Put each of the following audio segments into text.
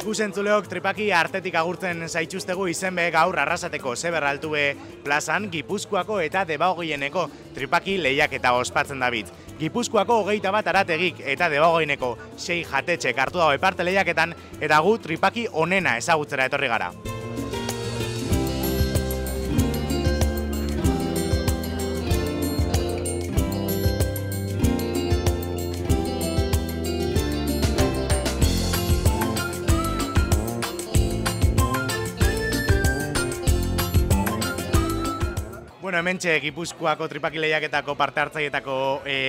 Ikusentzuleok tripaki artetik agurtzen zaituztegu izenbe gaur Arrasateko Zeberraltube plazan Gipuzkoako eta Debagoieneko tripaki lehiaketa ospatzen David. Gipuzkoako 21 arategik eta Debagoieneko 6 jatetxek hartu dago parte lehiaketan eta gu tripaki onena ezagutzera etorri gara. Bueno, hementxe Gipuzkoako tripaki lehiaketako parte hartzailetako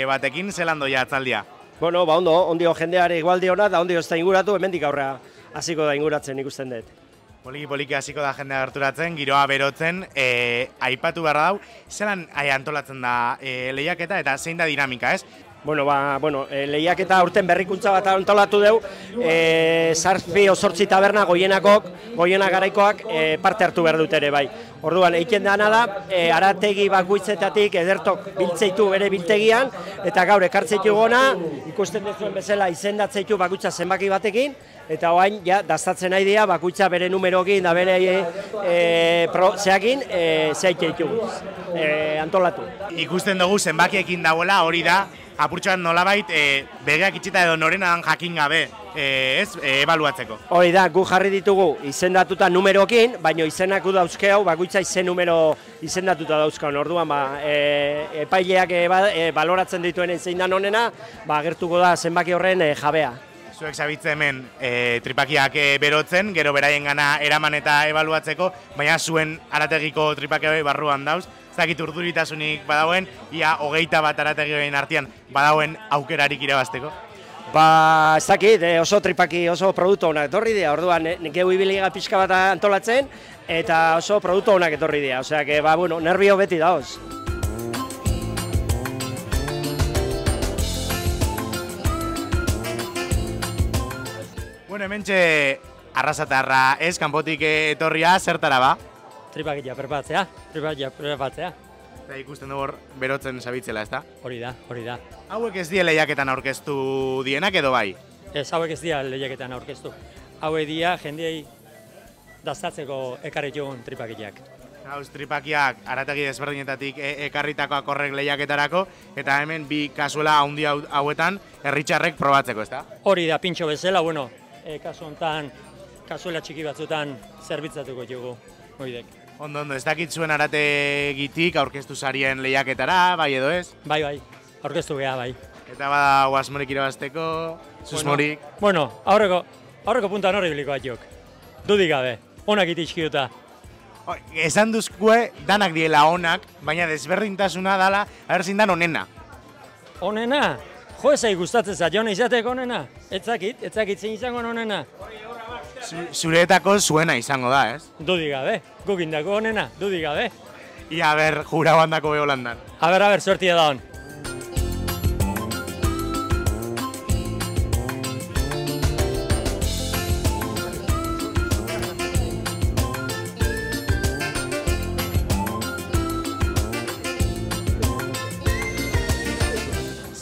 batekin, zelan doia atzaldia? Bueno, ba ondo, ondio jendeare igualdi hona, da ondio ez da inguratu, hemendik aurrera hasiko da inguratzen ikusten dut. Poliki hasiko da jendea gerturatzen, giroa berotzen, aipatu beharra dau, zelan antolatzen da lehiaketa eta zein da dinamika, ez? Bueno, lehiaketa aurten berrikuntza bat antolatu deu, Zazpi Osortzi taberna goienak garaikoak parte hartu behar dut ere bai. Orduan, egiten dana da, arategi bakoitzetatik edertok biltzeitu bere biltegian, eta gaur ekartzeitu gona, ikusten duzuen bezala izendatzeitu bakoitza zenbaki batekin, eta oain, ja, daztatzen nahi dira, bakoitza bere numerokin da bere zeakin, zeiteitu, antolatu. Ikusten dugu zenbakiekin dagoela hori da, apurtxoan nolabait begeak itxita edo norenan jakin gabe ebaluatzeko. Hori da, gu jarri ditugu izendatuta numerokin, baina izenak dauzkeu, bakoitza izen numero izendatuta dauzkaun. Orduan, epaileak baloratzen dituen zein dan honena, agertuko da zenbaki horren jabea. Zuek zabitze hemen tripakiak berotzen, gero beraien gana eraman eta ebaluatzeko, baina zuen arategiko tripakiak barruan dauz. Ez dakit urduritasunik badauen, ia 21 arategioen artean badauen aukerarik irabazteko? Ez dakit, oso tripaki, oso produktu honak etorri dira, orduan geu ibiliga pixka bat antolatzen, eta oso produktu honak etorri dira, osea, nervio beti dauz. Bueno, hementxe Arrasatarra ez, kanpotik etorria, zertara ba? Tripakia preparatzea. Eta ikusten dugu berotzen zabitzela, ez da? Hori da. Hauek ez die lehiaketan aurkeztu dienak edo bai? Ez, hauek ez dira lehiaketan aurkeztu. Hauek dira jendeei daztatzeko ekarri joan tripakiak. Hauz, tripakiak arategi desberdinetatik ekarritakoak horrek lehiaketarako, eta hemen bi kasuela handi hauetan herritxarrek probatzeko, ez da? Hori da, pintxo bezala, kasu honetan, kasuela txiki batzutan zerbitzatuko dugu, hoidek. Ondo, ez dakit zuen arategitik aurkeztu zarien lehiaketara, bai edo ez? Bai, aurkeztu geha, bai. Eta bada guasmorik irabazteko, susmorik? Aurreko puntan horri biliko bat jok. Dudik gabe, onak itizkiuta. Esan duzkue danak diela onak, baina desberdintasuna dala, aberzin dan onena. Onena? Jo, ezai gustatzen za, jona izateko onena? Etzakit zein izango onena? Zureetako zuena izango da, ez? Dudik gabe, gukindako onena, dudik gabe. Ia, jura bandako beholandan. Aber, suertia da hon.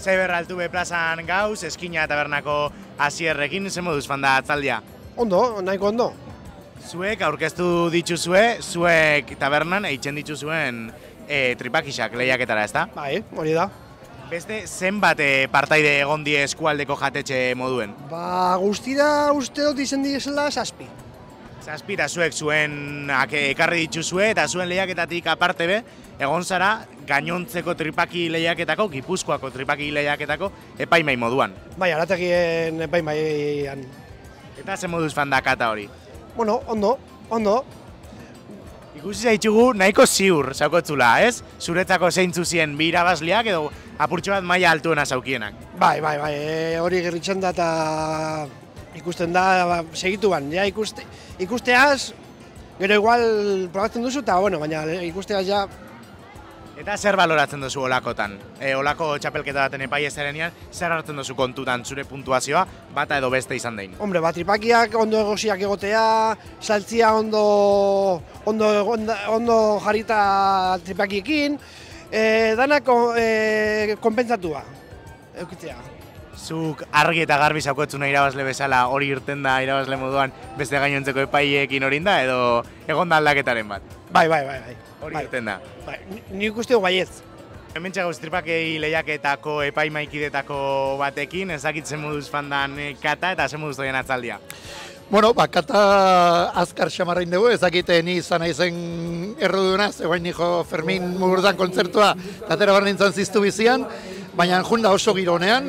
Zeberraltube plazan gauz, Eskina tabernako Asierrekin, zen moduz fanda atzaldia? Ondo, nahiko ondo. Zuek aurkeztu dituzue, zuek tabernan eitzen dituzuen tripakisak lehiaketara, ezta? Bai, hori da. Beste zenbat partaide egon die eskualdeko jatetxe moduen? Guztira uste dut izen diesela 7. 7 eta zuek zuenak ekarri dituzue eta zuen lehiaketatik aparte be, egon zara gainontzeko tripaki lehiaketako, Gipuzkoako tripaki lehiaketako epaimai moduan. Bai, arategien epaimaian. Eta zen moduz fandakata hori? Bueno, ondo. Ikusi zaitugu nahiko ziur zaukotzula, ez? Zuretzako zeintzu zien bi irabazleak edo apurtxo bat maila altuena zaukienak? Bai, hori gerritzen da eta ikusten da segituan. Ja, ikusteaz, gero igual probatzen duzu eta, baina ikusteaz ja... Eta zer baloratzen duzu olakotan? Olako txapelketa baten epai ezarenean, zer hartzen duzu kontutan zure puntuazioa, bata edo beste izan dein? Hombre, tripakiak ondo egosiak egotea, saltzia ondo jarrita tripakiekin, danak konpentsatua, eukitzea. Zuk argi eta garbi zaukotzuna irabazle bezala hori irten da irabazle moduan beste gainontzeko epaiekin horin da edo egon da aldaketaren bat? Bai. Hori irten da. Bai, nik uste baietz. Hemen txagoz tripakei lehiaketako epaimaikidetako batekin, ezakitzen moduz fandan kata eta zen moduz doien atzaldia. Bueno, kata azkar xamarrain dugu, ezakite ni izan aizen errudunaz, egoin nijo Fermin Mugurdan kontzertua, tatera barra nintzen ziztu bizian, baina junda oso giro honean,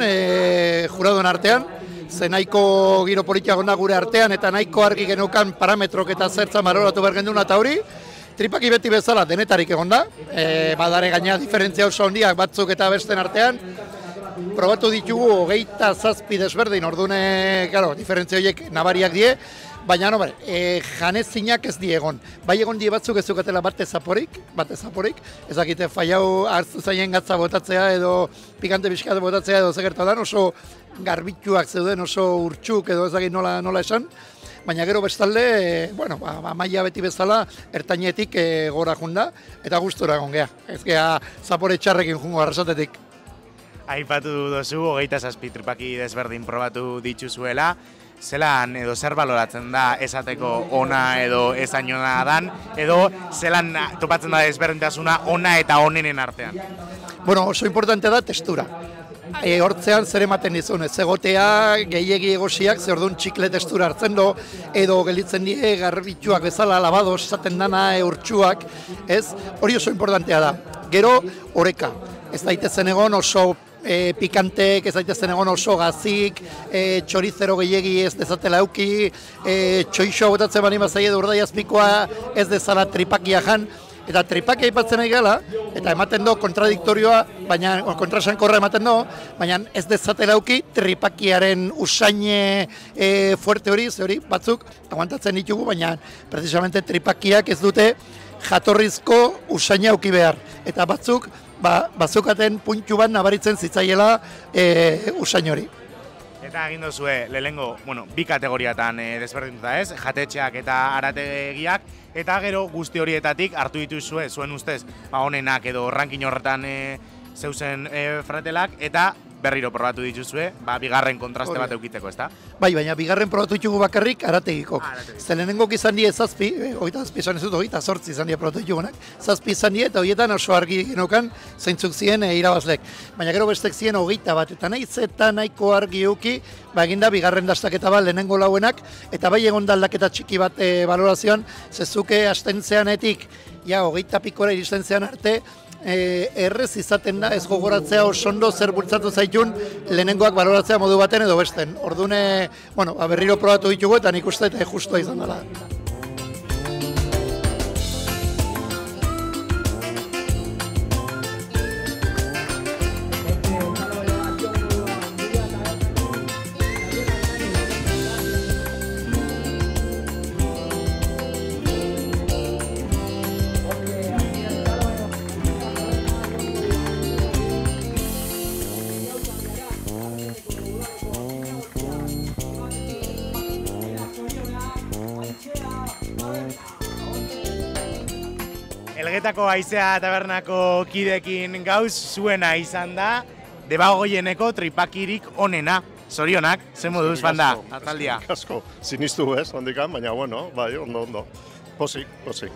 juraduen artean, ze nahiko giro politia gonda gure artean, eta nahiko argi genukan parametrok eta zertza maroratu behar genduna eta hori, tripaki beti bezala denetarik egon da, badare gaina diferentzia oso handiak batzuk eta besten artean, probatu ditugu 27 desberdin, ordune, claro, diferentzia horiek nabariak die, baina no, janezinak ez die egon. Bai egon die batzuk ez zukatela bate zaporik, ezakite faiau hartzu zaien gatza botatzea edo pikante pixkat botatzea edo zegertadan oso garbituak zeuden, oso urtsuk edo ezakit nola esan, baina gero bestalde, bueno, maila beti bezala ertainetik gora junda eta gustora egon gea. Ez gea zapore txarrekin jungo arrasatetik. Aipatu dozu, 27 tripaki desberdin probatu dituzuela, zelan edo zer baloratzen da esateko ona edo ezainona dan, edo zelan topatzen da desberdintasuna ona eta onenen artean? Bueno, oso importantea da testura. Hortzean zer ematen dizun, ez egotea gehiegi egosiak, zer orduan txikle testura hartzen do, edo gelditzen die garbituak bezala labados, esaten dana urtsuak, ez? Hori oso importantea da. Gero, oreka. Ez daitezen egon oso pikantek, ez daitezen egon oso gazik, txorizero gehiegi ez dezatela euki, txoixoa botatzen bani mazaie da urdai azpikoa ez dezala tripakia jan, eta tripakia aipatzen nahi gala, eta ematen do kontradiktorioa, baina kontrasankorra ematen do, baina ez dezatela euki tripakiaren usaine fuerte hori, ze hori batzuk aguantatzen ditugu, baina precisamente tripakiak ez dute jatorrizko usaina euki behar, eta batzuk bazukaten puntu bat nabaritzen zitzaiela usain hori. Eta egin dozue, lehengo, bi kategoriatan desberdintuta ez, jatetxeak eta arategiak, eta gero guzti horietatik hartu dituzue, zuen ustez, honenak edo ranking horretan zeuzen fratelak, eta berriro probatu dituzue, bigarren kontraste bat eukiteko, ezta? Bai, baina bigarren probatu ditugu bakarrik arategiko. Zelenengok izan die 7, 27 izan ez dut, 28 izan die probatu ditugunak, 7 izan die eta horietan oso argi genokan zeintzuk ziren irabazlek. Baina gero bestek ziren 21, eta nahiz eta nahiko argi euki, eginda bigarren dastaketa bat lehenengo lauenak, eta bai egon da aldaketa txiki bat balorazioan, zezuke astentzeanetik, 20 pikora iristen zean arte, errez izaten da ez gogoratzea osondo zer bultzatu zaitun lehenengoak baloratzea modu baten edo besten. Ordune, berriro probatu ditugu eta nik uste eta justua izan dela. Elgetako Haizea Tabernako kidekin gauz zuena izan da, debagoieneko tripakirik onena. Zorionak, zen moduz banda, ataldia. Kasko, sinistu ez, handikan, baina bai, ondo. Posik.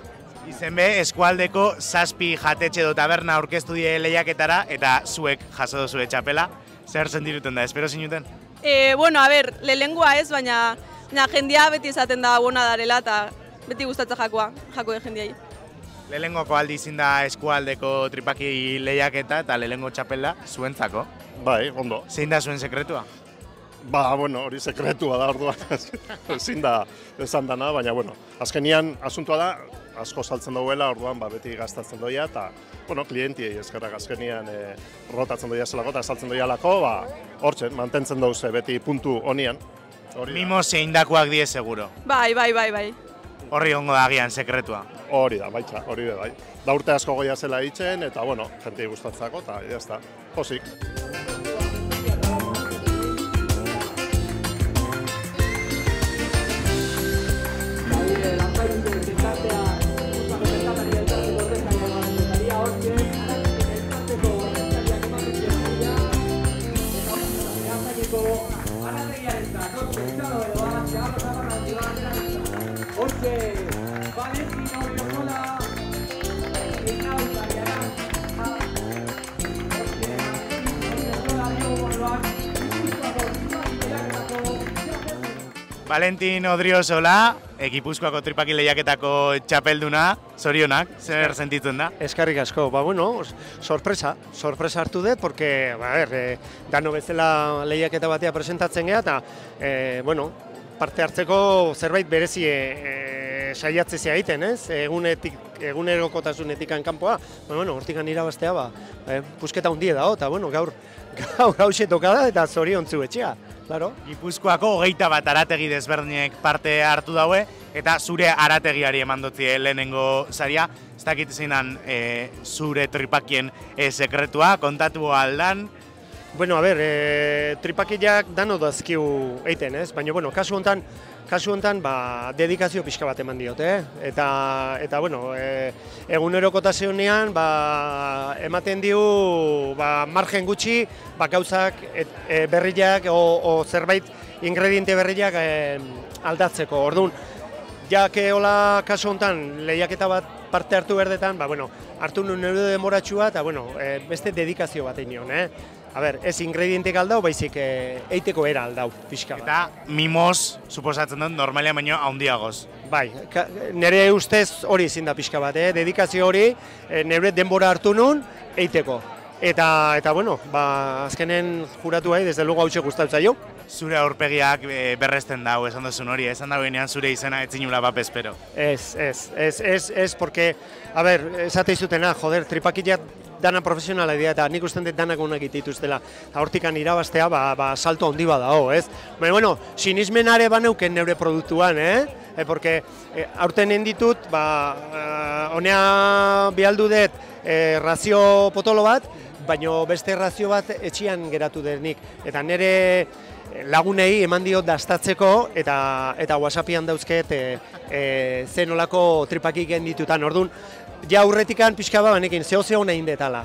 Izen be, eskualdeko 7 jatetxe edo taberna aurkeztu die lehiaketara, eta zuek jaso duzue txapela. Zer sentiruten da, espero zinuten? Lehengoa ez, baina jendia beti izaten da bona darela, eta beti gustatzen jako den jendiai. Lehenengoko aldi izin da eskualdeko tripaki lehiaketa eta lehenengo txapela zuentzako. Bai, ondo. Zein da zuen sekretua? Hori sekretua da orduan, ezin da esan dana, baina, azkenian asuntua da, asko saltzen duela, orduan beti gastatzen doia, eta, klientiei eskerrak azkenian rotatzen doia zelako eta saltzen doia lako, hortzen, mantentzen dauze beti puntu honian. Mimo zeindakoak die seguro. Bai. Horri ongo da agian sekretua. Hori da, baitza, hori da, bai. Da urte asko goia zela itzen, eta, jentei gustatzako, eta, jazta, posik. Valentin Odriozola, Gipuzkoako tripaki lehiaketako txapelduna, zorionak, zer sentitzen da? Eskarrik asko, bueno, sorpresa hartu dut, porque, dano bezala lehiaketa batea presentatzen geha, eta, bueno, parte hartzeko zerbait berezi saiatzea egiten, ez? Egunerokotasunetik kanpoa, bueno, hortikan irabaztea, pusketa hundie dago, eta, bueno, gaur hause tokada eta zoriontzu etxea. Claro. Gipuzkoako 21 arategi desberdinek parte hartu daue, eta zure arategiari eman dutzie lehenengo saria. Ez dakit zeinan zure tripakien sekretua, kontatu aldan? Bueno, tripakiak dano dazkiu eiten, ez? Baina, bueno, kasu hontan, dedikazio pixka bat eman diot, Eta, bueno, egunerokotasunean, ematen diu, margen gutxi, gauzak berriak, o zerbait ingrediente berriak aldatzeko. Orduan, jake hola kasu hontan lehiaketa bat parte hartu berdetan, bueno, hartu nuen neure demoratxua, eta, bueno, beste dedikazio bat egin ez ingredientek aldau, baizik eiteko era aldau, pixka bat. Eta mimoz, suposatzen dut, normalian baino handiagoz. Bai, nire ustez hori izin da pixka bat, dedikazio hori, nire denbora hartu nun, eiteko. Eta bueno, azkenen juratu desde luego hautxe gustatzen zaio. Zure aurpegiak berresten dau, esan duzun hori, esan dagoenean zure izena etzinula espero. Ez, porque, esate izutena, tripakiak dana profesionala dira, eta nik usten dut danak onak dituztela. Hortikan irabaztea, salto handi bat dago, ez? Baina, bueno, sinismenare baneuken neure produktuan, Porque aurten enditut, honea bialdu dut razio potolo bat, baina beste razio bat etxian geratu denik. Eta nire lagunei eman diot dastatzeko, eta WhatsAppian dauzket zenolako tripakik enditutan. Orduan, ja aurretikan pixka banekin, zeo nahi indetala.